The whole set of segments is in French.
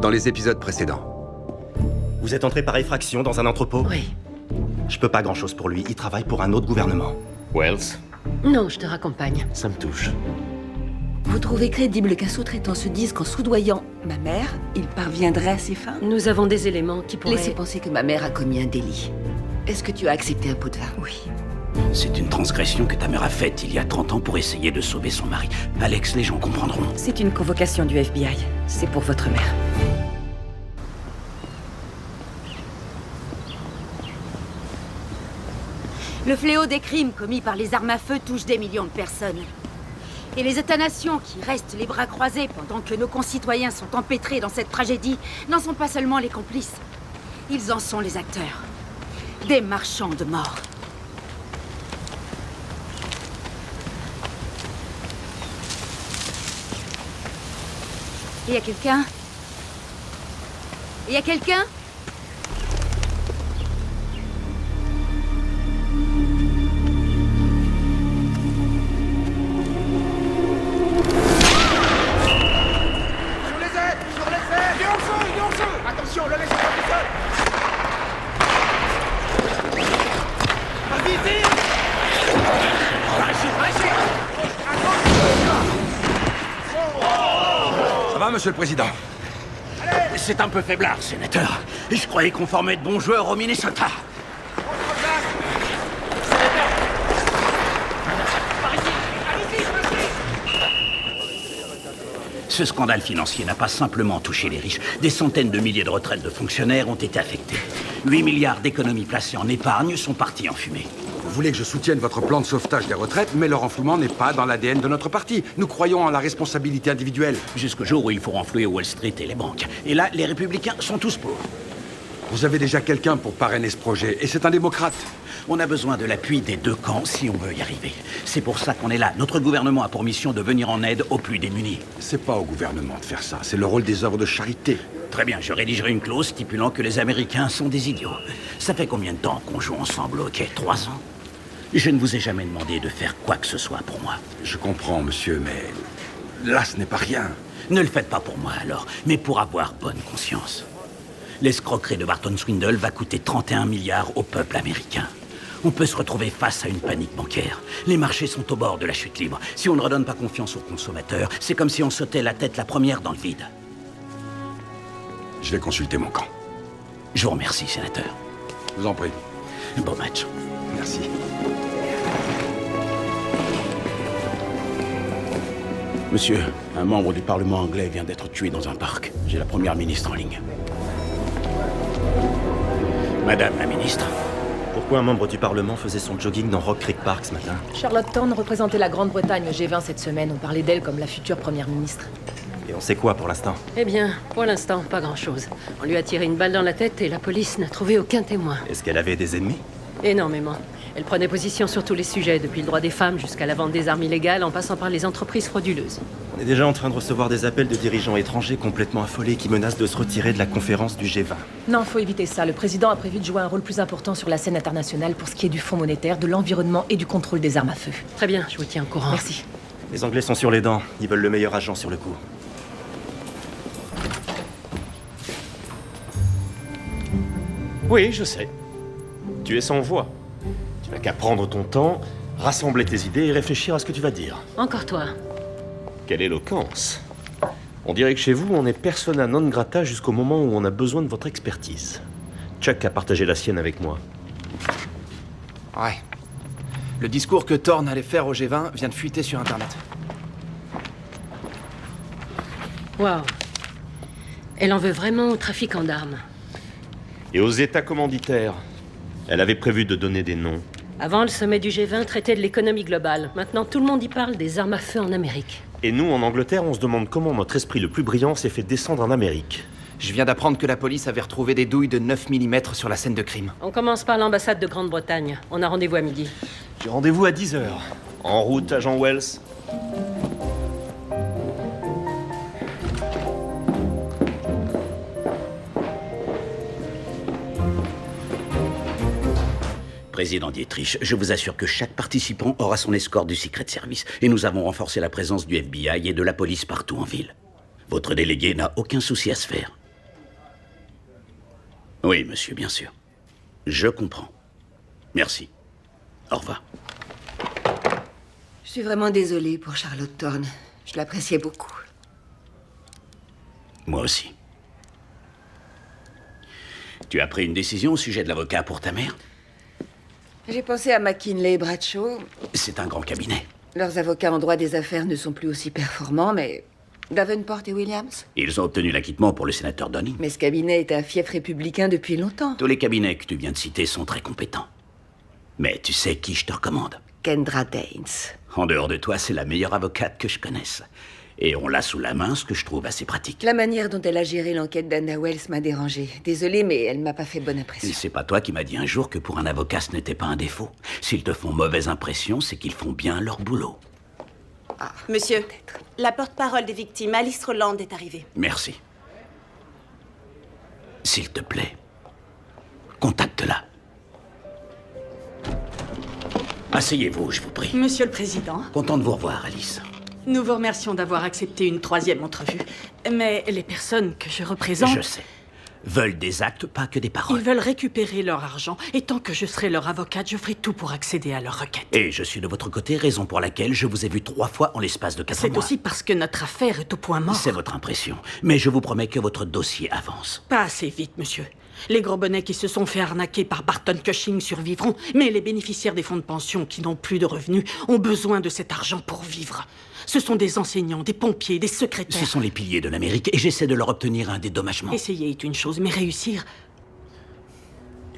dans les épisodes précédents. Vous êtes entré par effraction dans un entrepôt? Oui. Je peux pas grand-chose pour lui. Il travaille pour un autre gouvernement. Wells, Non, je te raccompagne. ça me touche. Vous trouvez crédible qu'un sous-traitant se dise qu'en soudoyant ma mère, il parviendrait à ses fins? Nous avons des éléments qui pourraient... Laissez penser que ma mère a commis un délit. Est-ce que tu as accepté un pot de vin? Oui. C'est une transgression que ta mère a faite il y a 30 ans pour essayer de sauver son mari. Alex, les gens comprendront. C'est une convocation du FBI. C'est pour votre mère. Le fléau des crimes commis par les armes à feu touche des millions de personnes. Et les États-nations qui restent les bras croisés pendant que nos concitoyens sont empêtrés dans cette tragédie n'en sont pas seulement les complices. Ils en sont les acteurs. Des marchands de mort. Il y a quelqu'un? Il y a quelqu'un? Attention, le laissez pas tout seul. Vas-y, tire. Ça va, monsieur le président? C'est un peu faiblard, sénateur. Et je croyais qu'on formait de bons joueurs au Minnesota. Ce scandale financier n'a pas simplement touché les riches. Des centaines de milliers de retraites de fonctionnaires ont été affectées. 8 milliards d'économies placées en épargne sont partis en fumée. Vous voulez que je soutienne votre plan de sauvetage des retraites, mais le renflouement n'est pas dans l'ADN de notre parti. Nous croyons en la responsabilité individuelle. Jusqu'au jour où il faut renflouer Wall Street et les banques. Et là, les républicains sont tous pour. Vous avez déjà quelqu'un pour parrainer ce projet, et c'est un démocrate. On a besoin de l'appui des deux camps si on veut y arriver. C'est pour ça qu'on est là. Notre gouvernement a pour mission de venir en aide aux plus démunis. C'est pas au gouvernement de faire ça, c'est le rôle des œuvres de charité. Très bien, je rédigerai une clause stipulant que les Américains sont des idiots. Ça fait combien de temps qu'on joue ensemble au hockey? 3 ans? Je ne vous ai jamais demandé de faire quoi que ce soit pour moi. Je comprends, monsieur, mais là, ce n'est pas rien. Ne le faites pas pour moi alors, mais pour avoir bonne conscience. L'escroquerie de Barton Swindle va coûter 31 milliards au peuple américain. On peut se retrouver face à une panique bancaire. Les marchés sont au bord de la chute libre. Si on ne redonne pas confiance aux consommateurs, c'est comme si on sautait la tête la première dans le vide. Je vais consulter mon camp. Je vous remercie, sénateur. Je vous en prie. Bon match. Merci. Monsieur, un membre du Parlement anglais vient d'être tué dans un parc. J'ai la première ministre en ligne. Madame la ministre. Pourquoi un membre du Parlement faisait son jogging dans Rock Creek Park ce matin? Charlotte Thorne représentait la Grande-Bretagne au G20 cette semaine. On parlait d'elle comme la future première ministre. Et on sait quoi pour l'instant? Eh bien, pour l'instant, pas grand-chose. On lui a tiré une balle dans la tête et la police n'a trouvé aucun témoin. Est-ce qu'elle avait des ennemis? Énormément. Elle prenait position sur tous les sujets, depuis le droit des femmes jusqu'à la vente des armes illégales, en passant par les entreprises frauduleuses. On est déjà en train de recevoir des appels de dirigeants étrangers complètement affolés qui menacent de se retirer de la conférence du G20. Non, faut éviter ça. Le président a prévu de jouer un rôle plus important sur la scène internationale pour ce qui est du Fonds monétaire, de l'environnement et du contrôle des armes à feu. Très bien, je vous tiens au courant. Merci. Les Anglais sont sur les dents. Ils veulent le meilleur agent sur le coup. Oui, je sais. Tu es sans voix. Tu n'as qu'à prendre ton temps, rassembler tes idées et réfléchir à ce que tu vas dire. Encore toi. Quelle éloquence. On dirait que chez vous, on est persona non grata jusqu'au moment où on a besoin de votre expertise. Chuck a partagé la sienne avec moi. Ouais. Le discours que Thorne allait faire au G20 vient de fuiter sur Internet. Waouh. Elle en veut vraiment aux trafiquants d'armes. Et aux États commanditaires, elle avait prévu de donner des noms. Avant, le sommet du G20 traitait de l'économie globale. Maintenant, tout le monde y parle des armes à feu en Amérique. Et nous, en Angleterre, on se demande comment notre esprit le plus brillant s'est fait descendre en Amérique. Je viens d'apprendre que la police avait retrouvé des douilles de 9 mm sur la scène de crime. On commence par l'ambassade de Grande-Bretagne. On a rendez-vous à midi. J'ai rendez-vous à 10h. En route, agent Wells. Président Dietrich, je vous assure que chaque participant aura son escorte du Secret Service. Et nous avons renforcé la présence du FBI et de la police partout en ville. Votre délégué n'a aucun souci à se faire. Oui, monsieur, bien sûr. Je comprends. Merci. Au revoir. Je suis vraiment désolée pour Charlotte Thorne. Je l'appréciais beaucoup. Moi aussi. Tu as pris une décision au sujet de l'avocat pour ta mère? J'ai pensé à McKinley et Bradshaw. C'est un grand cabinet. Leurs avocats en droit des affaires ne sont plus aussi performants, mais... Davenport et Williams? Ils ont obtenu l'acquittement pour le sénateur Donning. Mais ce cabinet est un fief républicain depuis longtemps. Tous les cabinets que tu viens de citer sont très compétents. Mais tu sais qui je te recommande? Kendra Daines. En dehors de toi, c'est la meilleure avocate que je connaisse. Et on l'a sous la main, ce que je trouve assez pratique. La manière dont elle a géré l'enquête d'Anna Wells m'a dérangée. Désolée, mais elle m'a pas fait bonne impression. Et c'est pas toi qui m'as dit un jour que pour un avocat, ce n'était pas un défaut. S'ils te font mauvaise impression, c'est qu'ils font bien leur boulot. Monsieur, la porte-parole des victimes, Alice Roland, est arrivée. Merci. S'il te plaît, contacte-la. Asseyez-vous, je vous prie. Monsieur le Président, Content de vous revoir, Alice. nous vous remercions d'avoir accepté une 3e entrevue. Mais les personnes que je représente... Je sais. Veulent des actes, pas que des paroles. Ils veulent récupérer leur argent. Et tant que je serai leur avocate, je ferai tout pour accéder à leur requête. Et je suis de votre côté, raison pour laquelle je vous ai vu 3 fois en l'espace de 4 mois. C'est aussi parce que notre affaire est au point mort. C'est votre impression. Mais je vous promets que votre dossier avance. Pas assez vite, monsieur. Les gros bonnets qui se sont fait arnaquer par Barton Cushing survivront, mais les bénéficiaires des fonds de pension qui n'ont plus de revenus ont besoin de cet argent pour vivre. Ce sont des enseignants, des pompiers, des secrétaires. Ce sont les piliers de l'Amérique et j'essaie de leur obtenir un dédommagement. Essayer est une chose, mais réussir...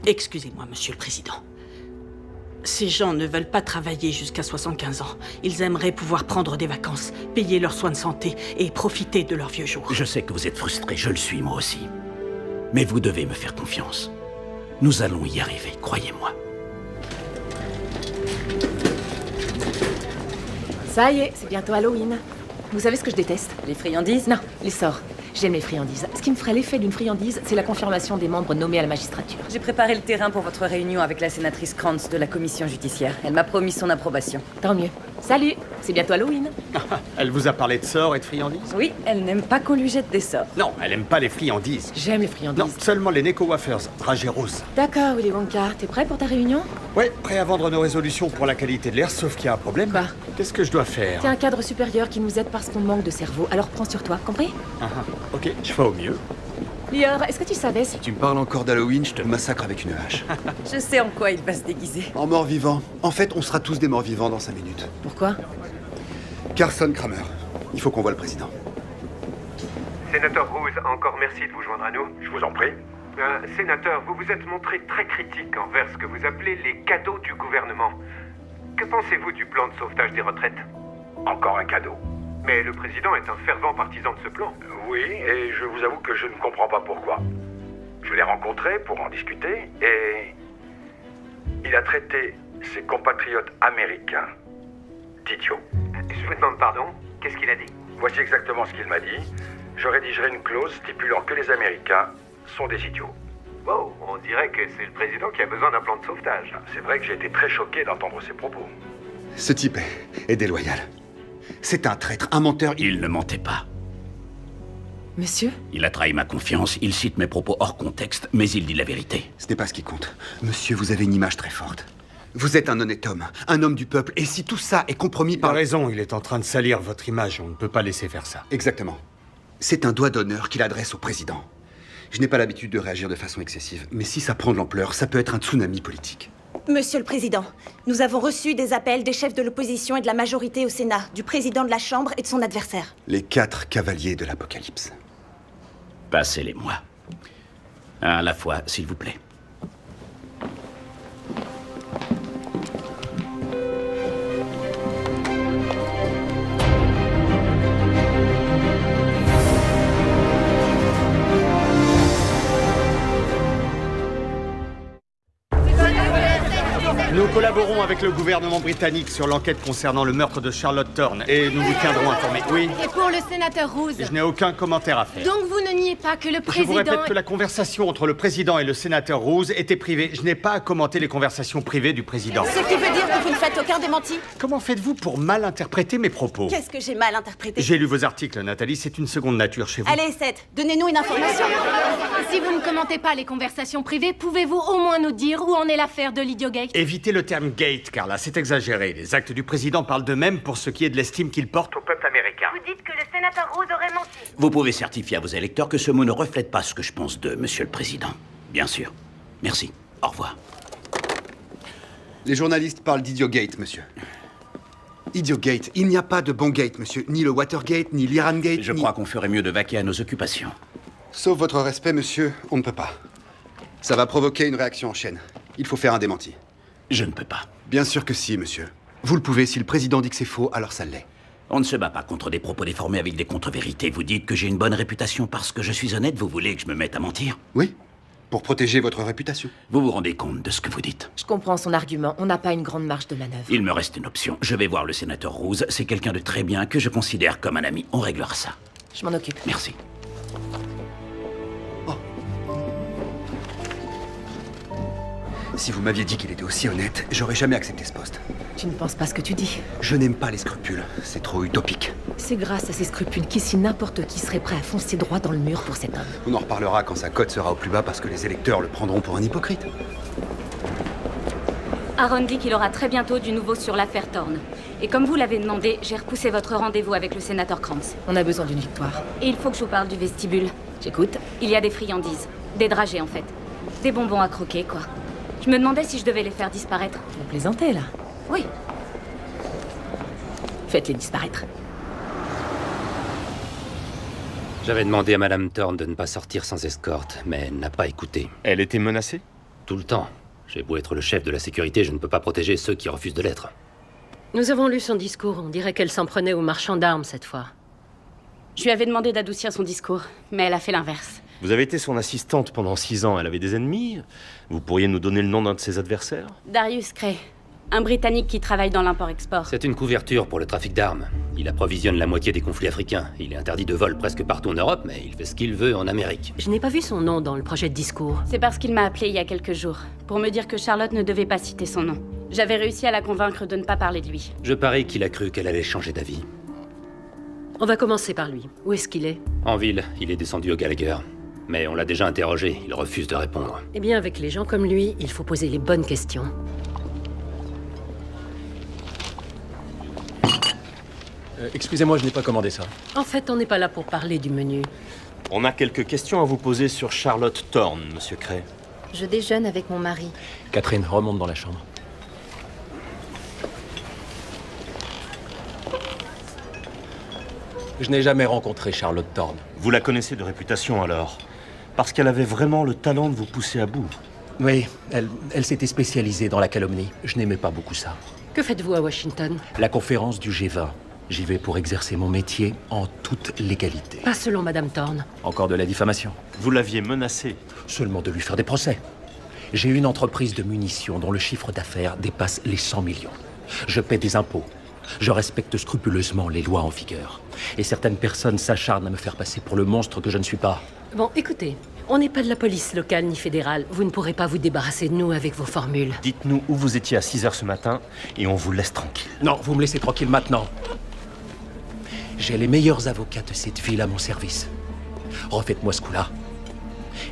Excusez-moi, monsieur le Président. Ces gens ne veulent pas travailler jusqu'à 75 ans. Ils aimeraient pouvoir prendre des vacances, payer leurs soins de santé et profiter de leurs vieux jours. Je sais que vous êtes frustré, je le suis moi aussi. Mais vous devez me faire confiance. Nous allons y arriver, croyez-moi. Ça y est, c'est bientôt Halloween. Vous savez ce que je déteste? Les friandises? Non, les sorts. J'aime les friandises. Ce qui me ferait l'effet d'une friandise, c'est la confirmation des membres nommés à la magistrature. J'ai préparé le terrain pour votre réunion avec la sénatrice Krantz de la commission judiciaire. Elle m'a promis son approbation. Tant mieux. Salut, c'est bientôt Halloween. Elle vous a parlé de sorts et de friandises? Oui, elle n'aime pas qu'on lui jette des sorts. Non, elle aime pas les friandises. J'aime les friandises. Non, seulement les Necco Wafers, dragées roses. D'accord, Willy Wonka, t'es prêt pour ta réunion? Ouais, prêt à vendre nos résolutions pour la qualité de l'air, sauf qu'il y a un problème. Quoi? Qu'est-ce que je dois faire? T'es un cadre supérieur qui nous aide parce qu'on manque de cerveau, alors prends sur toi, compris? Ok, je fais au mieux. Lior, est-ce que tu savais si... Tu me parles encore d'Halloween, je te massacre avec une hache. Je sais en quoi il va se déguiser. En mort-vivant. En fait, on sera tous des morts-vivants dans 5 minutes. Pourquoi? Carson Kramer. Il faut qu'on voit le président. Sénateur Bruce, encore merci de vous joindre à nous. Je vous en prie. Sénateur, vous vous êtes montré très critique envers ce que vous appelez les cadeaux du gouvernement. Que pensez-vous du plan de sauvetage des retraites? Encore un cadeau. Mais le président est un fervent partisan de ce plan. Oui, et je vous avoue que je ne comprends pas pourquoi. Je l'ai rencontré pour en discuter, et il a traité ses compatriotes américains d'idiots. Je vous demande pardon, qu'est-ce qu'il a dit? Voici exactement ce qu'il m'a dit. Je rédigerai une clause stipulant que les Américains sont des idiots. Wow, on dirait que c'est le président qui a besoin d'un plan de sauvetage. C'est vrai que j'ai été très choqué d'entendre ces propos. Ce type est déloyal. C'est un traître, un menteur. Il ne mentait pas. Monsieur? Il a trahi ma confiance, il cite mes propos hors contexte, mais il dit la vérité. Ce n'est pas ce qui compte. Monsieur, vous avez une image très forte. Vous êtes un honnête homme, un homme du peuple, et si tout ça est compromis par... Il a raison, il est en train de salir votre image, on ne peut pas laisser faire ça. Exactement. C'est un doigt d'honneur qu'il adresse au président. Je n'ai pas l'habitude de réagir de façon excessive, mais si ça prend de l'ampleur, ça peut être un tsunami politique. Monsieur le Président, nous avons reçu des appels des chefs de l'opposition et de la majorité au Sénat, du président de la Chambre et de son adversaire. Les 4 cavaliers de l'Apocalypse. Passez-les-moi. À la fois, s'il vous plaît. Nos collaborateurs collaborons avec le gouvernement britannique sur l'enquête concernant le meurtre de Charlotte Thorne et nous vous tiendrons informés. Oui. Et pour le sénateur Roose? Je n'ai aucun commentaire à faire. Donc vous ne niez pas que le président... Je vous répète que la conversation entre le président et le sénateur Roose était privée. Je n'ai pas à commenter les conversations privées du président. Ce qui veut dire que vous ne faites aucun démenti? Comment faites-vous pour mal interpréter mes propos? Qu'est-ce que j'ai mal interprété? J'ai lu vos articles, Nathalie, c'est une seconde nature chez vous. Allez, Seth, donnez-nous une information. Si vous ne commentez pas les conversations privées, pouvez-vous au moins nous dire où en est l'affaire de l'Idiogate? Évitez le terme gate, Carla, c'est exagéré. Les actes du président parlent d'eux-mêmes pour ce qui est de l'estime qu'il porte au peuple américain. Vous dites que le sénateur Roose aurait menti? Vous pouvez certifier à vos électeurs que ce mot ne reflète pas ce que je pense d'eux, monsieur le président. Bien sûr. Merci. Au revoir. Les journalistes parlent d'Idiogate, monsieur. Idiogate. Il n'y a pas de bon gate, monsieur. Ni le Watergate, ni l'Irangate, Je crois qu'on ferait mieux de vaquer à nos occupations. Sauf votre respect, monsieur, on ne peut pas. Ça va provoquer une réaction en chaîne. Il faut faire un démenti. Je ne peux pas. Bien sûr que si, monsieur. Vous le pouvez. Si le président dit que c'est faux, alors ça l'est. On ne se bat pas contre des propos déformés avec des contre-vérités. Vous dites que j'ai une bonne réputation parce que je suis honnête. Vous voulez que je me mette à mentir? Oui, pour protéger votre réputation. Vous vous rendez compte de ce que vous dites? Je comprends son argument. On n'a pas une grande marge de manœuvre. Il me reste une option. Je vais voir le sénateur Roose. C'est quelqu'un de très bien que je considère comme un ami. On réglera ça. Je m'en occupe. Merci. Si vous m'aviez dit qu'il était aussi honnête, j'aurais jamais accepté ce poste. Tu ne penses pas ce que tu dis. Je n'aime pas les scrupules. C'est trop utopique. C'est grâce à ces scrupules qu'ici n'importe qui serait prêt à foncer droit dans le mur pour cet homme. On en reparlera quand sa cote sera au plus bas parce que les électeurs le prendront pour un hypocrite. Aaron dit qu'il aura très bientôt du nouveau sur l'affaire Thorne. Et comme vous l'avez demandé, j'ai repoussé votre rendez-vous avec le sénateur Krantz. On a besoin d'une victoire. Et il faut que je vous parle du vestibule. J'écoute. Il y a des friandises. Des dragées, en fait. Des bonbons à croquer, quoi. Je me demandais si je devais les faire disparaître. Vous plaisantez, là? Oui. Faites-les disparaître. J'avais demandé à Madame Thorne de ne pas sortir sans escorte, mais elle n'a pas écouté. Elle était menacée? Tout le temps. J'ai beau être le chef de la sécurité, je ne peux pas protéger ceux qui refusent de l'être. Nous avons lu son discours. On dirait qu'elle s'en prenait aux marchands d'armes cette fois. Je lui avais demandé d'adoucir son discours, mais elle a fait l'inverse. Vous avez été son assistante pendant 6 ans. Elle avait des ennemis? Vous pourriez nous donner le nom d'un de ses adversaires? Darius Cray, un Britannique qui travaille dans l'import-export. C'est une couverture pour le trafic d'armes. Il approvisionne la moitié des conflits africains. Il est interdit de vol presque partout en Europe, mais il fait ce qu'il veut en Amérique. Je n'ai pas vu son nom dans le projet de discours. C'est parce qu'il m'a appelé il y a quelques jours, pour me dire que Charlotte ne devait pas citer son nom. J'avais réussi à la convaincre de ne pas parler de lui. Je parie qu'il a cru qu'elle allait changer d'avis. On va commencer par lui. Où est-ce qu'il est? En ville, il est descendu au Gallagher. Mais on l'a déjà interrogé, il refuse de répondre. Eh bien, avec les gens comme lui, il faut poser les bonnes questions. Excusez-moi, je n'ai pas commandé ça. En fait, on n'est pas là pour parler du menu. On a quelques questions à vous poser sur Charlotte Thorne, monsieur Cray. Je déjeune avec mon mari. Catherine, remonte dans la chambre. Je n'ai jamais rencontré Charlotte Thorne. Vous la connaissez de réputation alors? Parce qu'elle avait vraiment le talent de vous pousser à bout. Oui, elle s'était spécialisée dans la calomnie. Je n'aimais pas beaucoup ça. Que faites-vous à Washington? La conférence du G20. J'y vais pour exercer mon métier en toute légalité. Pas selon Madame Thorne. Encore de la diffamation. Vous l'aviez menacée? Seulement de lui faire des procès. J'ai une entreprise de munitions dont le chiffre d'affaires dépasse les 100 millions. Je paie des impôts. Je respecte scrupuleusement les lois en vigueur. Et certaines personnes s'acharnent à me faire passer pour le monstre que je ne suis pas. Bon, écoutez, on n'est pas de la police locale ni fédérale. Vous ne pourrez pas vous débarrasser de nous avec vos formules. Dites-nous où vous étiez à 6 heures ce matin et on vous laisse tranquille. Non, vous me laissez tranquille maintenant. J'ai les meilleurs avocats de cette ville à mon service. Refaites-moi ce coup-là.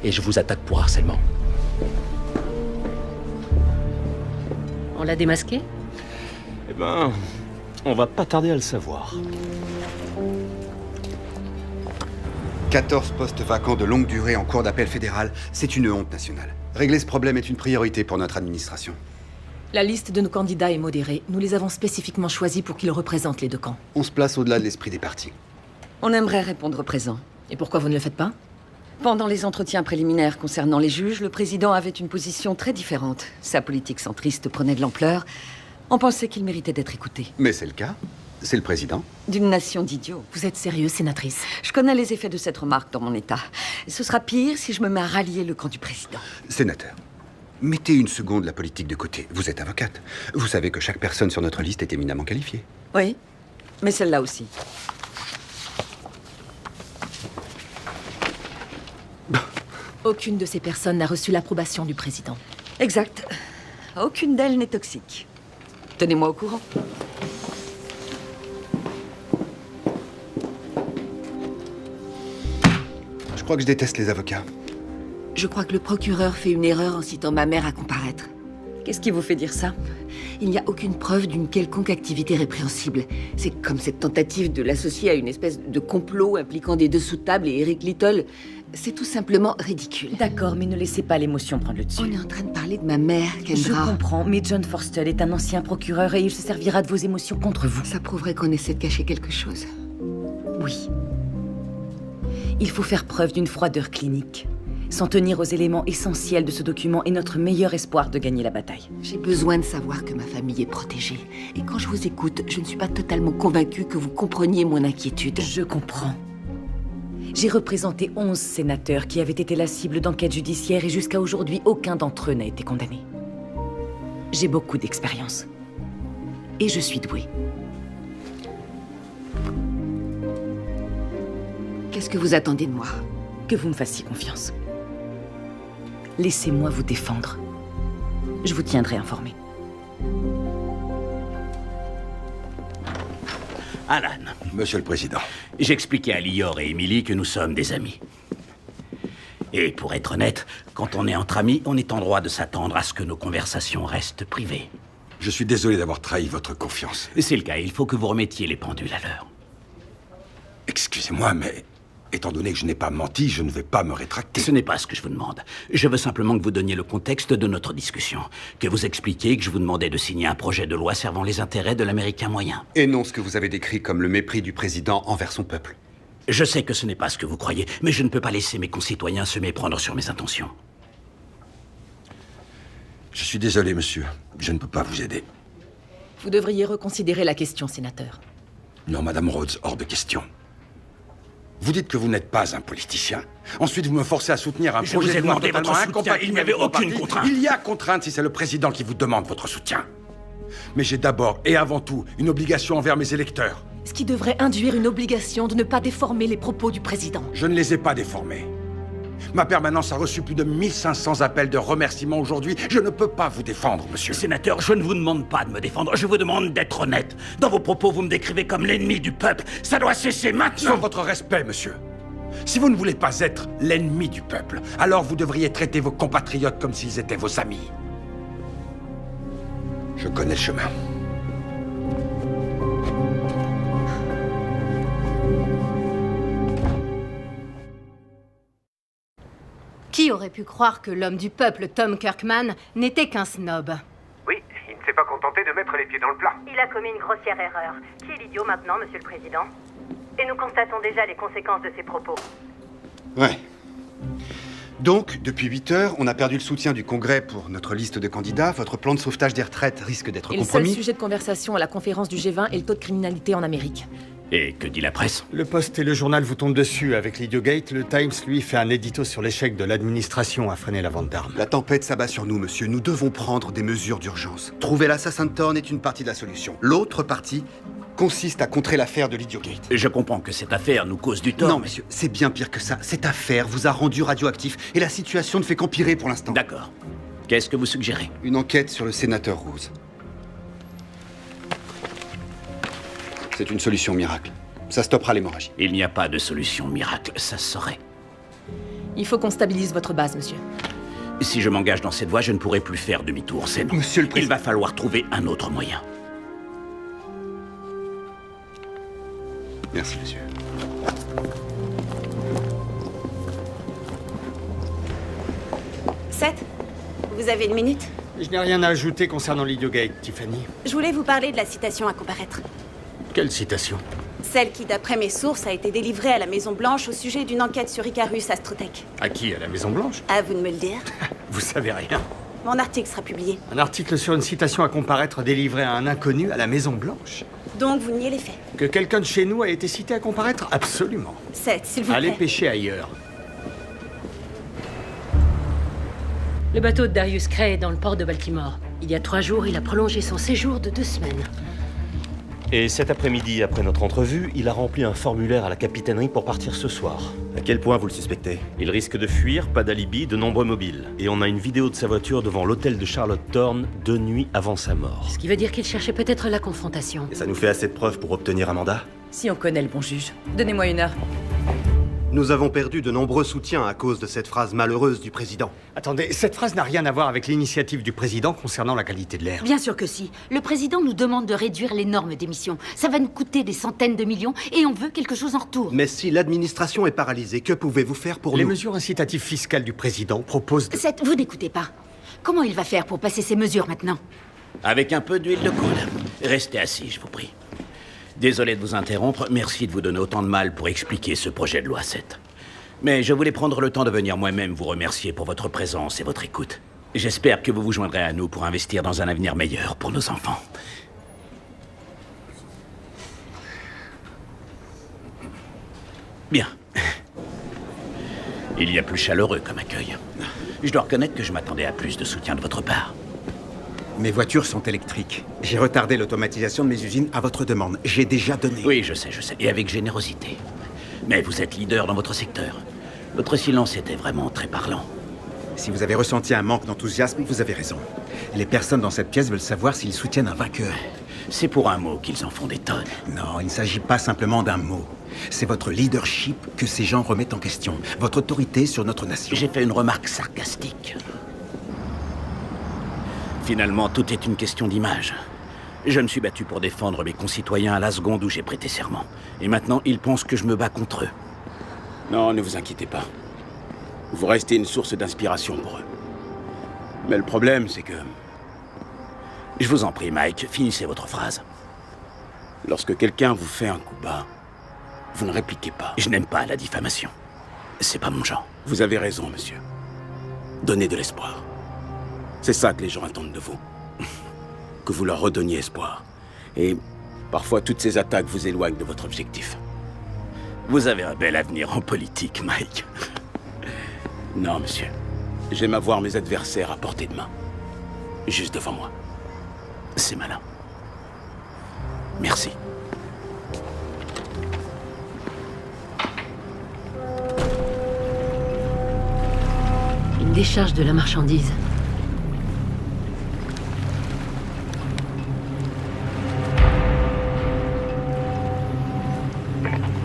Et je vous attaque pour harcèlement. On l'a démasqué? Eh ben, on va pas tarder à le savoir. 14 postes vacants de longue durée en cour d'appel fédéral, c'est une honte nationale. Régler ce problème est une priorité pour notre administration. La liste de nos candidats est modérée. Nous les avons spécifiquement choisis pour qu'ils représentent les deux camps. On se place au-delà de l'esprit des partis. On aimerait répondre présent. Et pourquoi vous ne le faites pas? Pendant les entretiens préliminaires concernant les juges, le président avait une position très différente. Sa politique centriste prenait de l'ampleur. On pensait qu'il méritait d'être écouté. Mais c'est le cas. C'est le président. D'une nation d'idiots. Vous êtes sérieuse, sénatrice? Je connais les effets de cette remarque dans mon état. Ce sera pire si je me mets à rallier le camp du président. Sénateur, Mettez une seconde la politique de côté. Vous êtes avocate. Vous savez que chaque personne sur notre liste est éminemment qualifiée. Oui, mais celle-là aussi. Aucune de ces personnes n'a reçu l'approbation du président. Exact. Aucune d'elles n'est toxique. Tenez-moi au courant. Je crois que je déteste les avocats. Je crois que le procureur fait une erreur en citant ma mère à comparaître. Qu'est-ce qui vous fait dire ça? Il n'y a aucune preuve d'une quelconque activité répréhensible. C'est comme cette tentative de l'associer à une espèce de complot impliquant des dessous de table et Eric Little. C'est tout simplement ridicule. D'accord, mais ne laissez pas l'émotion prendre le dessus. On est en train de parler de ma mère, Kendra. Je comprends, mais John Forstall est un ancien procureur et il se servira de vos émotions contre vous. Ça prouverait qu'on essaie de cacher quelque chose. Oui. Il faut faire preuve d'une froideur clinique. S'en tenir aux éléments essentiels de ce document est notre meilleur espoir de gagner la bataille. J'ai besoin de savoir que ma famille est protégée. Et quand je vous écoute, je ne suis pas totalement convaincue que vous compreniez mon inquiétude. Je comprends. J'ai représenté 11 sénateurs qui avaient été la cible d'enquêtes judiciaires et jusqu'à aujourd'hui, aucun d'entre eux n'a été condamné. J'ai beaucoup d'expérience. Et je suis douée. Qu'est-ce que vous attendez de moi? Que vous me fassiez confiance. Laissez-moi vous défendre. Je vous tiendrai informé. Alan. Monsieur le Président. J'expliquais à Lior et Emily que nous sommes des amis. Et pour être honnête, quand on est entre amis, on est en droit de s'attendre à ce que nos conversations restent privées. Je suis désolé d'avoir trahi votre confiance. C'est le cas, il faut que vous remettiez les pendules à l'heure. Excusez-moi, mais étant donné que je n'ai pas menti, je ne vais pas me rétracter. Ce n'est pas ce que je vous demande. Je veux simplement que vous donniez le contexte de notre discussion. Que vous expliquiez que je vous demandais de signer un projet de loi servant les intérêts de l'Américain moyen. Et non ce que vous avez décrit comme le mépris du président envers son peuple. Je sais que ce n'est pas ce que vous croyez, mais je ne peux pas laisser mes concitoyens se méprendre sur mes intentions. Je suis désolé, monsieur. Je ne peux pas vous aider. Vous devriez reconsidérer la question, sénateur. Non, Madame Rhodes, hors de question. Vous dites que vous n'êtes pas un politicien. Ensuite, vous me forcez à soutenir un projet de loi totalement incompatible. Il n'y avait aucune contrainte. Il y a contrainte si c'est le président qui vous demande votre soutien. Mais j'ai d'abord et avant tout une obligation envers mes électeurs. Ce qui devrait induire une obligation de ne pas déformer les propos du président. Je ne les ai pas déformés. Ma permanence a reçu plus de 1500 appels de remerciements aujourd'hui. Je ne peux pas vous défendre, monsieur. Sénateur, je ne vous demande pas de me défendre. Je vous demande d'être honnête. Dans vos propos, vous me décrivez comme l'ennemi du peuple. Ça doit cesser maintenant. Sur votre respect, monsieur. Si vous ne voulez pas être l'ennemi du peuple, alors vous devriez traiter vos compatriotes comme s'ils étaient vos amis. Je connais le chemin. Qui aurait pu croire que l'homme du peuple, Tom Kirkman, n'était qu'un snob? Oui, il ne s'est pas contenté de mettre les pieds dans le plat. Il a commis une grossière erreur. Qui est l'idiot maintenant, Monsieur le Président? Et nous constatons déjà les conséquences de ses propos. Ouais. Donc, depuis 8 heures, on a perdu le soutien du Congrès pour notre liste de candidats. Votre plan de sauvetage des retraites risque d'être Et compromis. le seul sujet de conversation à la conférence du G20 est le taux de criminalité en Amérique. Et que dit la presse? Le Post et le journal vous tombent dessus. Avec l'Idiogate, le Times, lui, fait un édito sur l'échec de l'administration à freiner la vente d'armes. La tempête s'abat sur nous, monsieur. Nous devons prendre des mesures d'urgence. Trouver l'assassin de Thorne est une partie de la solution. L'autre partie consiste à contrer l'affaire de l'Idiogate. Je comprends que cette affaire nous cause du tort. Non, monsieur, c'est bien pire que ça. Cette affaire vous a rendu radioactif et la situation ne fait qu'empirer pour l'instant. D'accord. Qu'est-ce que vous suggérez? Une enquête sur le sénateur Rose. C'est une solution miracle. Ça stoppera l'hémorragie. Il n'y a pas de solution miracle, ça se saurait. Il faut qu'on stabilise votre base, monsieur. Si je m'engage dans cette voie, je ne pourrai plus faire demi-tour, c'est non. Monsieur le Président. Il va falloir trouver un autre moyen. Merci, monsieur. Seth, vous avez une minute? Je n'ai rien à ajouter concernant l'Idiogate, Tiffany. Je voulais vous parler de la citation à comparaître. Quelle citation? Celle qui, d'après mes sources, a été délivrée à la Maison-Blanche au sujet d'une enquête sur Icarus Astrotech. À qui? À la Maison-Blanche? À vous de me le dire. Vous savez rien. Mon article sera publié. Un article sur une citation à comparaître délivrée à un inconnu à la Maison-Blanche. Donc vous niez les faits. Que quelqu'un de chez nous a été cité à comparaître? Absolument. Seth, s'il vous plaît. Allez pêcher ailleurs. Le bateau de Darius Cray est dans le port de Baltimore. Il y a 3 jours, il a prolongé son séjour de 2 semaines. Et cet après-midi, après notre entrevue, il a rempli un formulaire à la capitainerie pour partir ce soir. À quel point vous le suspectez? Il risque de fuir, pas d'alibi, de nombreux mobiles. Et on a une vidéo de sa voiture devant l'hôtel de Charlotte Thorne 2 nuits avant sa mort. Ce qui veut dire qu'il cherchait peut-être la confrontation. Et ça nous fait assez de preuves pour obtenir un mandat? Si on connaît le bon juge. Donnez-moi 1 heure. Nous avons perdu de nombreux soutiens à cause de cette phrase malheureuse du président. Attendez, cette phrase n'a rien à voir avec l'initiative du président concernant la qualité de l'air. Bien sûr que si. Le président nous demande de réduire les normes d'émissions. Ça va nous coûter des centaines de millions et on veut quelque chose en retour. Mais si l'administration est paralysée, que pouvez-vous faire pour Les nous? mesures incitatives fiscales du président proposent... Seth, vous n'écoutez pas. Comment il va faire pour passer ces mesures maintenant? Avec un peu d'huile de coude. Restez assis, je vous prie. Désolé de vous interrompre, merci de vous donner autant de mal pour expliquer ce projet de loi 7. Mais je voulais prendre le temps de venir moi-même vous remercier pour votre présence et votre écoute. J'espère que vous vous joindrez à nous pour investir dans un avenir meilleur pour nos enfants. Bien. Il y a plus chaleureux comme accueil. Je dois reconnaître que je m'attendais à plus de soutien de votre part. Mes voitures sont électriques. J'ai retardé l'automatisation de mes usines à votre demande. J'ai déjà donné. Oui, je sais. Et avec générosité. Mais vous êtes leader dans votre secteur. Votre silence était vraiment très parlant. Si vous avez ressenti un manque d'enthousiasme, vous avez raison. Les personnes dans cette pièce veulent savoir s'ils soutiennent un vainqueur. C'est pour un mot qu'ils en font des tonnes. Non, il ne s'agit pas simplement d'un mot. C'est votre leadership que ces gens remettent en question. Votre autorité sur notre nation. J'ai fait une remarque sarcastique. Finalement, tout est une question d'image. Je me suis battu pour défendre mes concitoyens à la seconde où j'ai prêté serment. Et maintenant, ils pensent que je me bats contre eux. Non, ne vous inquiétez pas. Vous restez une source d'inspiration pour eux. Mais le problème, c'est que... Je vous en prie, Mike, finissez votre phrase. Lorsque quelqu'un vous fait un coup bas, vous ne répliquez pas. Je n'aime pas la diffamation. C'est pas mon genre. Vous avez raison, monsieur. Donnez de l'espoir. C'est ça que les gens attendent de vous. Que vous leur redonniez espoir. Et parfois, toutes ces attaques vous éloignent de votre objectif. Vous avez un bel avenir en politique, Mike. Non, monsieur. J'aime avoir mes adversaires à portée de main. Juste devant moi. C'est malin. Merci. Une décharge de la marchandise.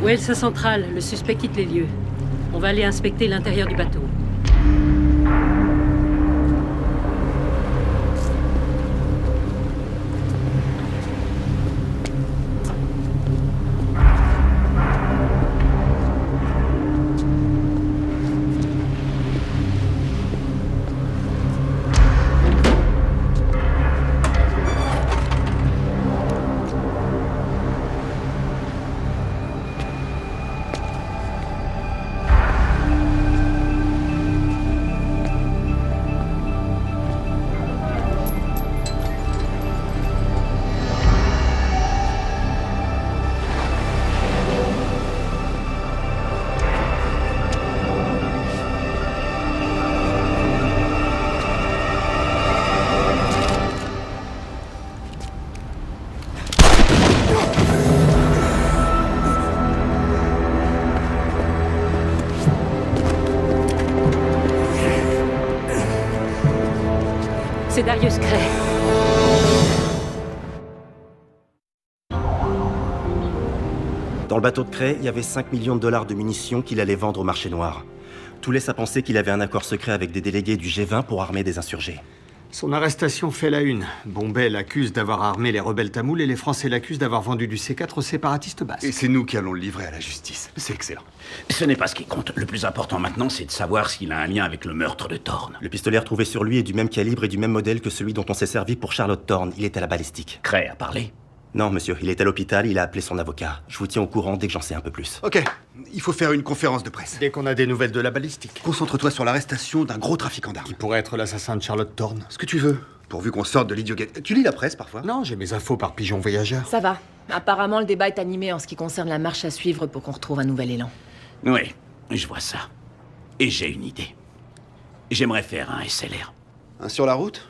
Wells à Centrale, le suspect quitte les lieux. On va aller inspecter l'intérieur du bateau. C'est Darius Cray. Dans le bateau de Cray, il y avait 5 millions de dollars de munitions qu'il allait vendre au marché noir. Tout laisse à penser qu'il avait un accord secret avec des délégués du G20 pour armer des insurgés. Son arrestation fait la une. Bombay l'accuse d'avoir armé les rebelles tamouls et les Français l'accusent d'avoir vendu du C4 aux séparatistes basques. Et c'est nous qui allons le livrer à la justice. C'est excellent. Ce n'est pas ce qui compte. Le plus important maintenant, c'est de savoir s'il a un lien avec le meurtre de Thorne. Le pistolet retrouvé sur lui est du même calibre et du même modèle que celui dont on s'est servi pour Charlotte Thorne. Il est à la balistique. Cray a parlé? Non, monsieur. Il est à l'hôpital, il a appelé son avocat. Je vous tiens au courant dès que j'en sais un peu plus. Ok. Il faut faire une conférence de presse. Dès qu'on a des nouvelles de la balistique. Concentre-toi sur l'arrestation d'un gros trafiquant d'armes. Qui pourrait être l'assassin de Charlotte Thorne. Ce que tu veux. Pourvu qu'on sorte de l'Idiot Gate. Tu lis la presse parfois? Non, j'ai mes infos par pigeon voyageur. Ça va. Apparemment, le débat est animé en ce qui concerne la marche à suivre pour qu'on retrouve un nouvel élan. Oui, je vois ça. Et j'ai une idée. J'aimerais faire un SLR. Un sur la route?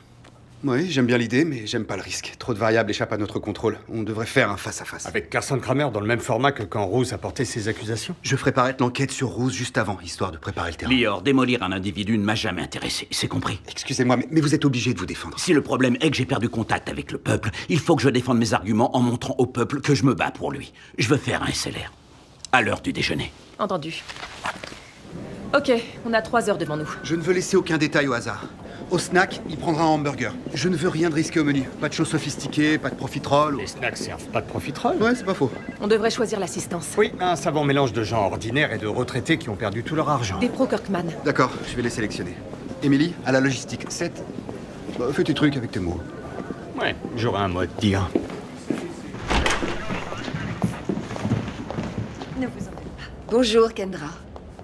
Oui, j'aime bien l'idée, mais j'aime pas le risque. Trop de variables échappent à notre contrôle. On devrait faire un face-à-face. Avec Carson Kramer dans le même format que quand Rose a porté ses accusations? Je ferai paraître l'enquête sur Rose juste avant, histoire de préparer le terrain. Lior, démolir un individu ne m'a jamais intéressé, c'est compris. Excusez-moi, mais vous êtes obligé de vous défendre. Si le problème est que j'ai perdu contact avec le peuple, il faut que je défende mes arguments en montrant au peuple que je me bats pour lui. Je veux faire un SLR. À l'heure du déjeuner. Entendu. Ok, on a 3 heures devant nous. Je ne veux laisser aucun détail au hasard. Au snack, il prendra un hamburger. Je ne veux rien de risqué au menu. Pas de choses sophistiquées, pas de profiterole. Les snacks servent pas de profiterole? Ouais, c'est pas faux. On devrait choisir l'assistance. Oui, un savant mélange de gens ordinaires et de retraités qui ont perdu tout leur argent. Des pro-Kirkman. D'accord, je vais les sélectionner. Émilie, à la logistique. 7. Bah, fais tes trucs avec tes mots. Ouais, j'aurai un mot à te dire. Ne vous en faites pas. Bonjour, Kendra.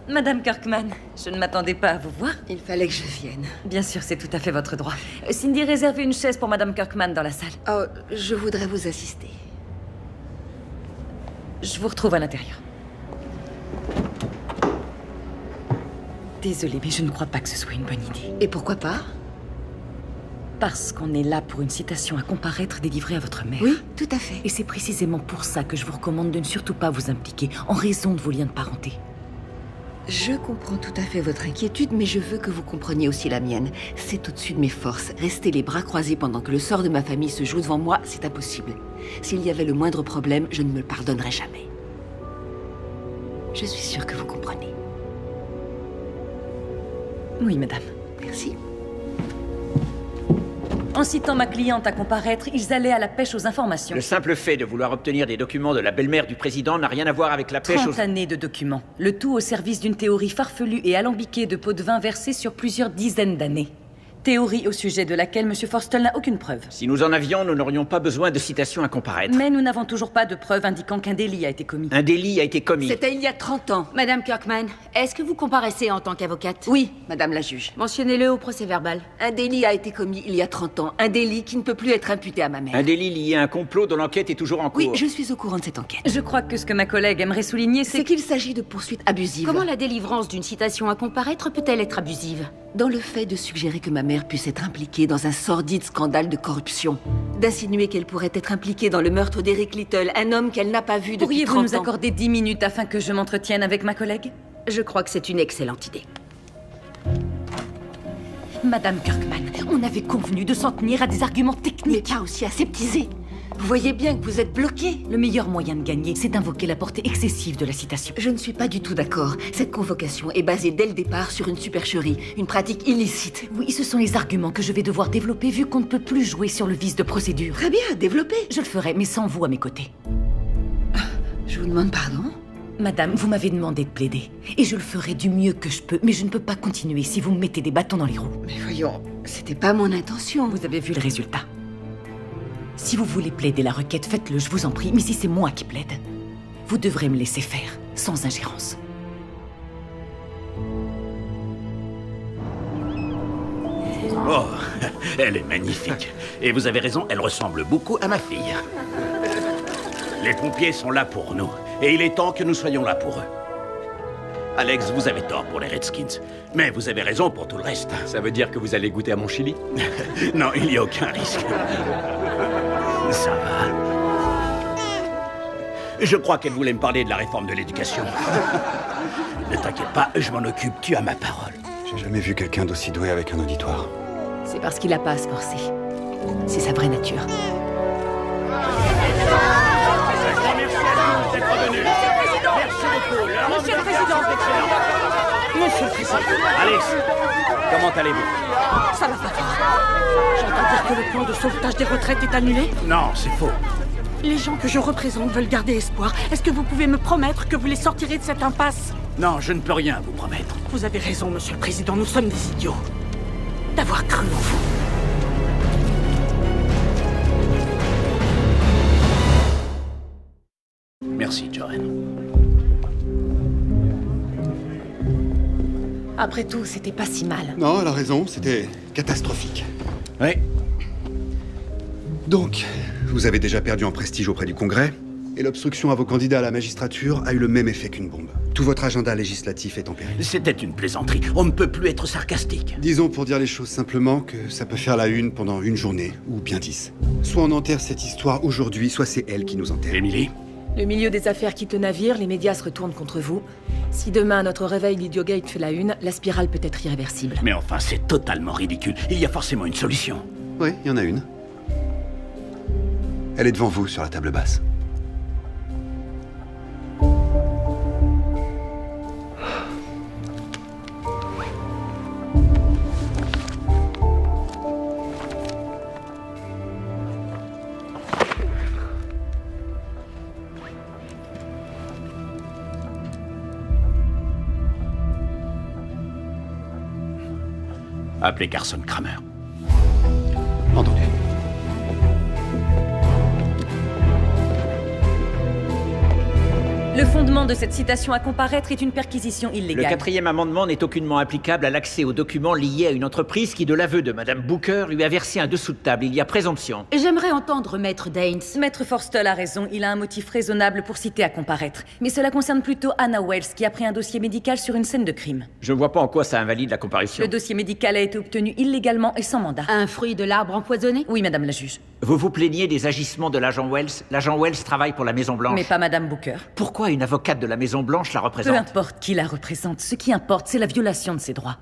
Madame Kirkman, je ne m'attendais pas à vous voir. Il fallait que je vienne. Bien sûr, c'est tout à fait votre droit. Cindy, réservez une chaise pour Madame Kirkman dans la salle. Oh, je voudrais vous assister. Je vous retrouve à l'intérieur. Désolée, mais je ne crois pas que ce soit une bonne idée. Et pourquoi pas? Parce qu'on est là pour une citation à comparaître délivrée à votre mère. Oui, tout à fait. Et c'est précisément pour ça que je vous recommande de ne surtout pas vous impliquer, en raison de vos liens de parenté. Je comprends tout à fait votre inquiétude, mais je veux que vous compreniez aussi la mienne. C'est au-dessus de mes forces. Rester les bras croisés pendant que le sort de ma famille se joue devant moi, c'est impossible. S'il y avait le moindre problème, je ne me le pardonnerais jamais. Je suis sûre que vous comprenez. Oui, madame. Merci. En citant ma cliente à comparaître, ils allaient à la pêche aux informations. Le simple fait de vouloir obtenir des documents de la belle-mère du président n'a rien à voir avec la pêche 30 années de documents. Le tout au service d'une théorie farfelue et alambiquée de pots de vin versés sur plusieurs dizaines d'années. Théorie au sujet de laquelle M. Forstall n'a aucune preuve. Si nous en avions, nous n'aurions pas besoin de citations à comparaître. Mais nous n'avons toujours pas de preuves indiquant qu'un délit a été commis. Un délit a été commis. C'était il y a 30 ans. Madame Kirkman, est-ce que vous comparaissez en tant qu'avocate? Oui, madame la juge. Mentionnez-le au procès-verbal. Un délit a été commis il y a 30 ans. Un délit qui ne peut plus être imputé à ma mère. Un délit lié à un complot dont l'enquête est toujours en cours. Oui, je suis au courant de cette enquête. Je crois que ce que ma collègue aimerait souligner, c'est qu'il s'agit de poursuites abusives. Comment la délivrance d'une citation à comparaître peut-elle être abusive? Dans le fait de suggérer que ma mère puisse être impliquée dans un sordide scandale de corruption. D'insinuer qu'elle pourrait être impliquée dans le meurtre d'Eric Little, un homme qu'elle n'a pas vu depuis 30 ans. Pourriez-vous nous accorder 10 minutes afin que je m'entretienne avec ma collègue? Je crois que c'est une excellente idée. Madame Kirkman, on avait convenu de s'en tenir à des arguments techniques. Mais pas aussi aseptisés. Vous voyez bien que vous êtes bloqué. Le meilleur moyen de gagner, c'est d'invoquer la portée excessive de la citation. Je ne suis pas du tout d'accord. Cette convocation est basée dès le départ sur une supercherie, une pratique illicite. Oui, ce sont les arguments que je vais devoir développer vu qu'on ne peut plus jouer sur le vice de procédure. Très bien, développez. Je le ferai, mais sans vous à mes côtés. Je vous demande pardon? Madame, vous m'avez demandé de plaider. Et je le ferai du mieux que je peux, mais je ne peux pas continuer si vous me mettez des bâtons dans les roues. Mais voyons, c'était pas mon intention. Vous avez vu le résultat. Si vous voulez plaider la requête, faites-le, je vous en prie. Mais si c'est moi qui plaide, vous devrez me laisser faire, sans ingérence. Oh, elle est magnifique. Et vous avez raison, elle ressemble beaucoup à ma fille. Les pompiers sont là pour nous. Et il est temps que nous soyons là pour eux. Alex, vous avez tort pour les Redskins. Mais vous avez raison pour tout le reste. Ça veut dire que vous allez goûter à mon chili? Non, il n'y a aucun risque. Ça va. Je crois qu'elle voulait me parler de la réforme de l'éducation. Ne t'inquiète pas, je m'en occupe, tu as ma parole. J'ai jamais vu quelqu'un d'aussi doué avec un auditoire. C'est parce qu'il a pas à se forcer. C'est sa vraie nature. Monsieur le Président, Monsieur le Président. Alex, comment allez-vous? Ça va pas faire. J'entends dire que le plan de sauvetage des retraites est annulé? Non, c'est faux. Les gens que je représente veulent garder espoir. Est-ce que vous pouvez me promettre que vous les sortirez de cette impasse? Non, je ne peux rien vous promettre. Vous avez raison, Monsieur le Président, nous sommes des idiots. D'avoir cru en vous. Merci, Joanne. Après tout, c'était pas si mal. Non, elle a raison, c'était catastrophique. Oui. Donc, vous avez déjà perdu en prestige auprès du Congrès. Et l'obstruction à vos candidats à la magistrature a eu le même effet qu'une bombe. Tout votre agenda législatif est en péril. C'était une plaisanterie. On ne peut plus être sarcastique. Disons, pour dire les choses simplement, que ça peut faire la une pendant une journée, ou bien 10. Soit on enterre cette histoire aujourd'hui, soit c'est elle qui nous enterre. Émilie ? Le milieu des affaires quitte le navire, les médias se retournent contre vous. Si demain, à notre réveil, l'Idiogate fait la une, la spirale peut être irréversible. Mais enfin, c'est totalement ridicule. Il y a forcément une solution. Oui, il y en a une. Elle est devant vous, sur la table basse. Appelez Carson Kramer. Entendu. Le fondement de cette citation à comparaître est une perquisition Le illégale. 4e amendement n'est aucunement applicable à l'accès aux documents liés à une entreprise qui, de l'aveu de Madame Booker, lui a versé un dessous de table. Il y a présomption. J'aimerais entendre Maître Daines. Maître Forstall a raison, il a un motif raisonnable pour citer à comparaître. Mais cela concerne plutôt Anna Wells, qui a pris un dossier médical sur une scène de crime. Je ne vois pas en quoi ça invalide la comparution. Le dossier médical a été obtenu illégalement et sans mandat. Un fruit de l'arbre empoisonné? Oui, Madame la juge. Vous vous plaignez des agissements de l'agent Wells. L'agent Wells travaille pour la Maison-Blanche. Mais pas Madame Booker. Pourquoi une avocate de la Maison-Blanche la Peu représente? importe qui la représente, ce qui importe, c'est la violation de ses droits.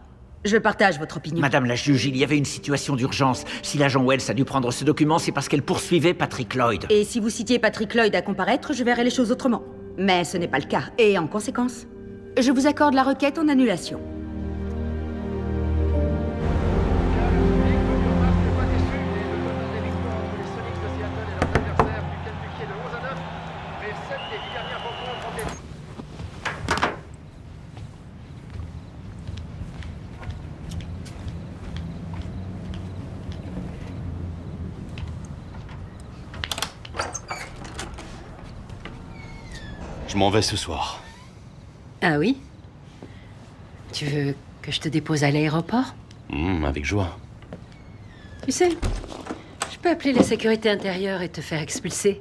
Je partage votre opinion. Madame la juge, il y avait une situation d'urgence. Si l'agent Wells a dû prendre ce document, c'est parce qu'elle poursuivait Patrick Lloyd. Et si vous citiez Patrick Lloyd à comparaître, je verrais les choses autrement. Mais ce n'est pas le cas. Et en conséquence, je vous accorde la requête en annulation. Je m'en vais ce soir. Ah oui? Tu veux que je te dépose à l'aéroport? Avec joie. Tu sais, je peux appeler la sécurité intérieure et te faire expulser.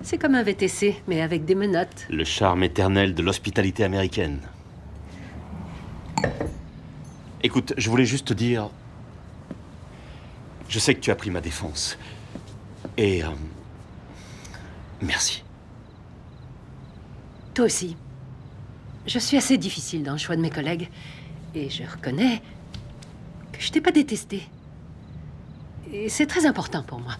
C'est comme un VTC, mais avec des menottes. Le charme éternel de l'hospitalité américaine. Écoute, je voulais juste te dire... Je sais que tu as pris ma défense. Et... merci. Toi aussi. Je suis assez difficile dans le choix de mes collègues. Et je reconnais que je t'ai pas détesté. Et c'est très important pour moi.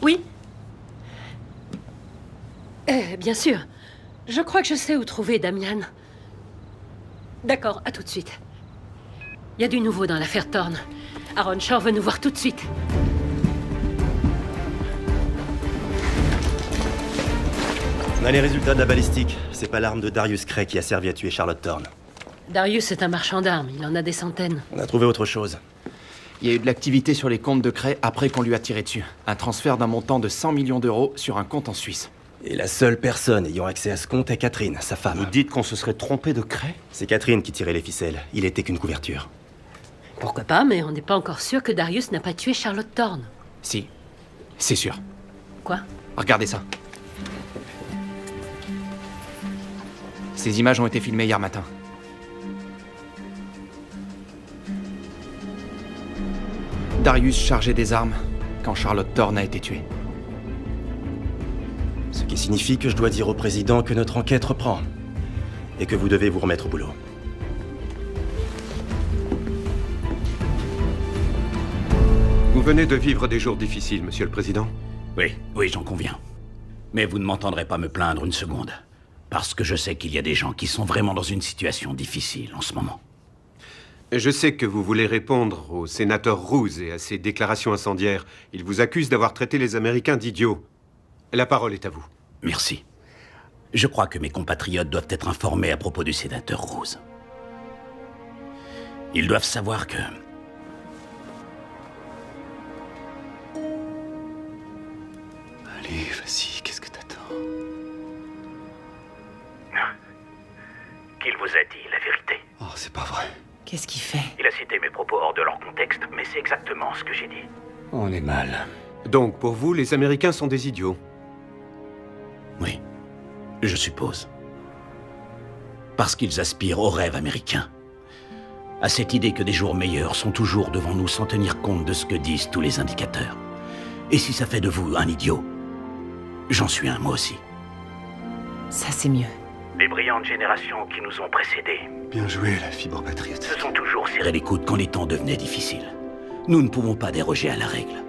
Oui. Bien sûr. Je crois que je sais où trouver Damian. D'accord, à tout de suite. Il y a du nouveau dans l'affaire Thorne. Aaron Shore veut nous voir tout de suite. On a les résultats de la balistique. C'est pas l'arme de Darius Cray qui a servi à tuer Charlotte Thorne. Darius est un marchand d'armes. Il en a des centaines. On a trouvé autre chose. Il y a eu de l'activité sur les comptes de Cray après qu'on lui a tiré dessus. Un transfert d'un montant de 100 millions d'euros sur un compte en Suisse. Et la seule personne ayant accès à ce compte est Catherine, sa femme. Vous dites qu'on se serait trompé de Cray? C'est Catherine qui tirait les ficelles. Il était qu'une couverture. Pourquoi pas, mais on n'est pas encore sûr que Darius n'a pas tué Charlotte Thorne. Si, c'est sûr. Quoi? Regardez ça. Ces images ont été filmées hier matin. Darius chargeait des armes quand Charlotte Thorne a été tuée. Ce qui signifie que je dois dire au président que notre enquête reprend. Et que vous devez vous remettre au boulot. Vous venez de vivre des jours difficiles, monsieur le président. Oui, j'en conviens. Mais vous ne m'entendrez pas me plaindre une seconde. Parce que je sais qu'il y a des gens qui sont vraiment dans une situation difficile en ce moment. Je sais que vous voulez répondre au sénateur Roos et à ses déclarations incendiaires. Il vous accuse d'avoir traité les Américains d'idiots. La parole est à vous. Merci. Je crois que mes compatriotes doivent être informés à propos du sénateur Roos. Ils doivent savoir que... Allez, vas-y, qu'est-ce que t'as? vous a dit la vérité. Oh, c'est pas vrai. Qu'est-ce qu'il fait? Il a cité mes propos hors de leur contexte, mais c'est exactement ce que j'ai dit. On est mal. Donc, pour vous, les Américains sont des idiots? Oui, je suppose. Parce qu'ils aspirent au rêve américain. À cette idée que des jours meilleurs sont toujours devant nous sans tenir compte de ce que disent tous les indicateurs. Et si ça fait de vous un idiot, j'en suis un moi aussi. Ça, c'est mieux. Les brillantes générations qui nous ont précédés Bien joué, la fibre patriote. se sont toujours serrés les coudes quand les temps devenaient difficiles. Nous ne pouvons pas déroger à la règle.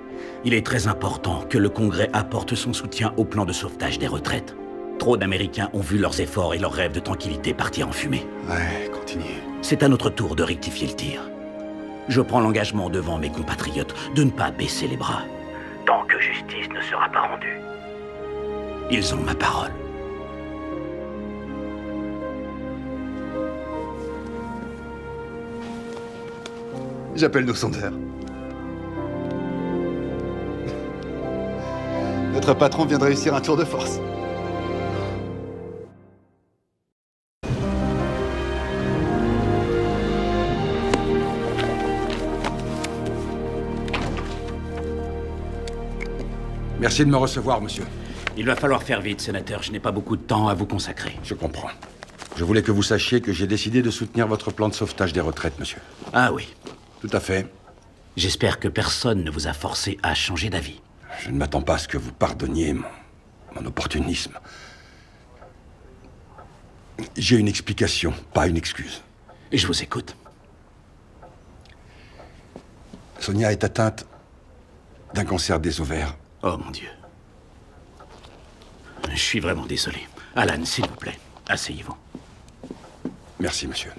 Il est très important que le Congrès apporte son soutien au plan de sauvetage des retraites. Trop d'Américains ont vu leurs efforts et leurs rêves de tranquillité partir en fumée. Ouais, continue. C'est à notre tour de rectifier le tir. Je prends l'engagement devant mes compatriotes de ne pas baisser les bras tant que justice ne sera pas rendue. Ils ont ma parole. J'appelle nos sondeurs. Notre patron vient de réussir un tour de force. Merci de me recevoir, monsieur. Il va falloir faire vite, sénateur. Je n'ai pas beaucoup de temps à vous consacrer. Je comprends. Je voulais que vous sachiez que j'ai décidé de soutenir votre plan de sauvetage des retraites, monsieur. Ah oui. Tout à fait. J'espère que personne ne vous a forcé à changer d'avis. Je ne m'attends pas à ce que vous pardonniez mon opportunisme. J'ai une explication, pas une excuse. Et je vous écoute. Sonia est atteinte d'un cancer des ovaires. Oh mon Dieu. Je suis vraiment désolé. Alan, s'il vous plaît, asseyez-vous. Merci, monsieur.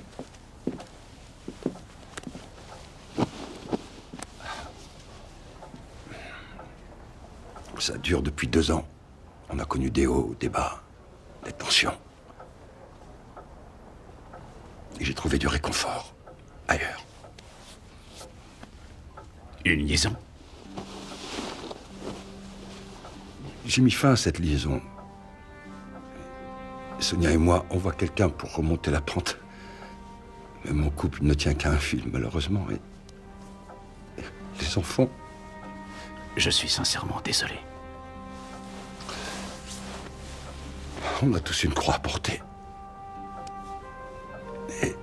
Ça dure depuis 2 ans. On a connu des hauts, des bas, des tensions. Et j'ai trouvé du réconfort ailleurs. Une liaison? J'ai mis fin à cette liaison. Sonia et moi, on voit quelqu'un pour remonter la pente. Mais mon couple ne tient qu'à un fil, malheureusement. Et les enfants... Je suis sincèrement désolé. On a tous une croix à porter. Et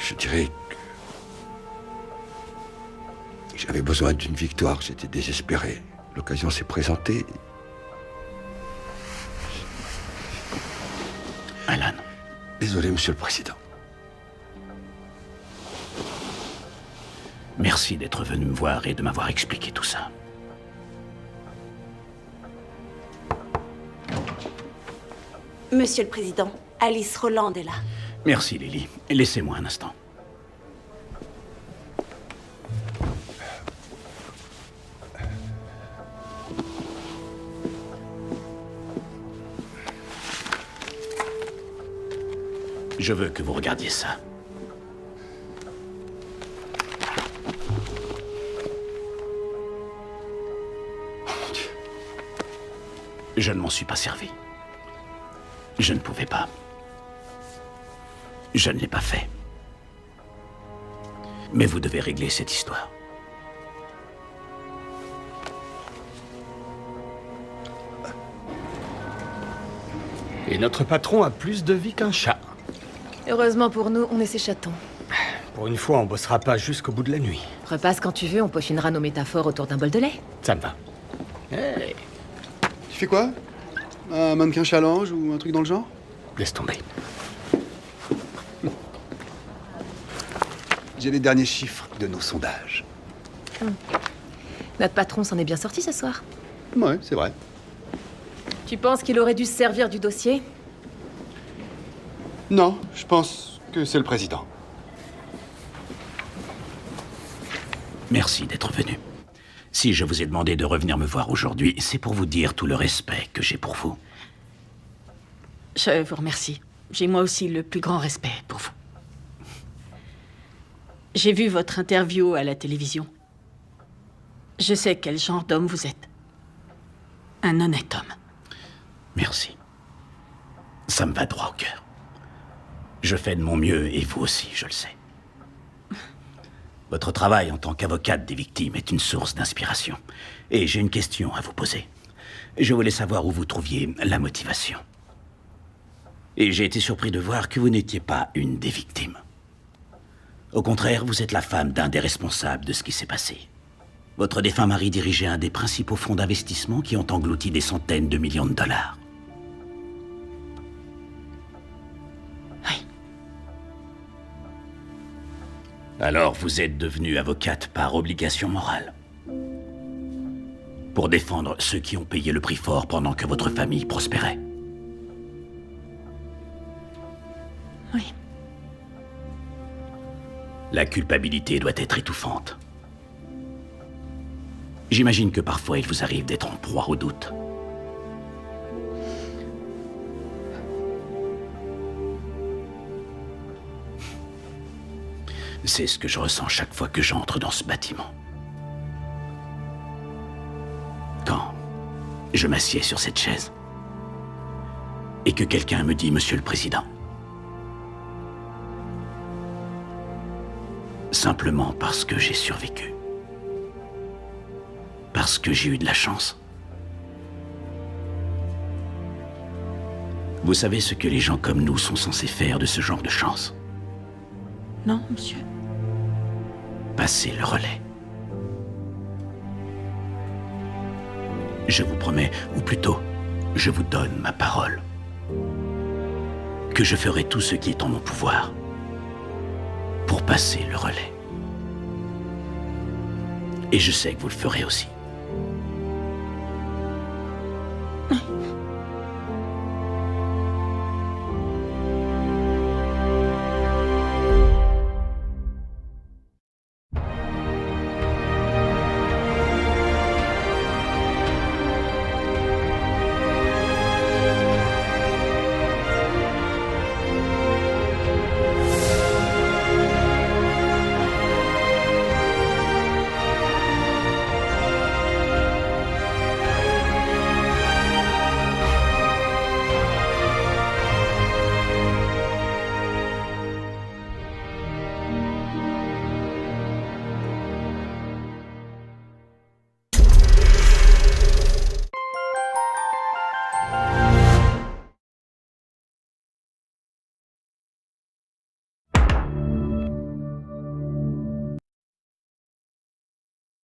je dirais que j'avais besoin d'une victoire. J'étais désespéré. L'occasion s'est présentée. Alan. Désolé, monsieur le président. Merci d'être venu me voir et de m'avoir expliqué tout ça. Monsieur le Président, Alice Roland est là. Merci, Lily. Laissez-moi un instant. Je veux que vous regardiez ça. Je ne m'en suis pas servi. Je ne pouvais pas. Je ne l'ai pas fait. Mais vous devez régler cette histoire. Et notre patron a plus de vie qu'un chat. Heureusement pour nous, on est ses chatons. Pour une fois, on bossera pas jusqu'au bout de la nuit. Repasse quand tu veux, on peaufinera nos métaphores autour d'un bol de lait. Ça me va. Hey. Tu fais quoi? Un mannequin challenge ou un truc dans le genre? Laisse tomber. J'ai les derniers chiffres de nos sondages. Notre patron s'en est bien sorti ce soir. Ouais, c'est vrai. Tu penses qu'il aurait dû se servir du dossier? Non, je pense que c'est le président. Merci d'être venu. Si je vous ai demandé de revenir me voir aujourd'hui, c'est pour vous dire tout le respect que j'ai pour vous. Je vous remercie. J'ai moi aussi le plus grand respect pour vous. J'ai vu votre interview à la télévision. Je sais quel genre d'homme vous êtes. Un honnête homme. Merci. Ça me va droit au cœur. Je fais de mon mieux, et vous aussi, je le sais. Votre travail en tant qu'avocate des victimes est une source d'inspiration. Et j'ai une question à vous poser. Je voulais savoir où vous trouviez la motivation. Et j'ai été surpris de voir que vous n'étiez pas une des victimes. Au contraire, vous êtes la femme d'un des responsables de ce qui s'est passé. Votre défunt mari dirigeait un des principaux fonds d'investissement qui ont englouti des centaines de millions de dollars. Oui. Alors vous êtes devenue avocate par obligation morale. Pour défendre ceux qui ont payé le prix fort pendant que votre famille prospérait. Oui. La culpabilité doit être étouffante. J'imagine que parfois il vous arrive d'être en proie au doute. C'est ce que je ressens chaque fois que j'entre dans ce bâtiment. Quand je m'assieds sur cette chaise et que quelqu'un me dit « Monsieur le Président », simplement parce que j'ai survécu. Parce que j'ai eu de la chance. Vous savez ce que les gens comme nous sont censés faire de ce genre de chance? Non, monsieur. Passer le relais. Je vous promets, ou plutôt, je vous donne ma parole, que je ferai tout ce qui est en mon pouvoir pour passer le relais. Et je sais que vous le ferez aussi.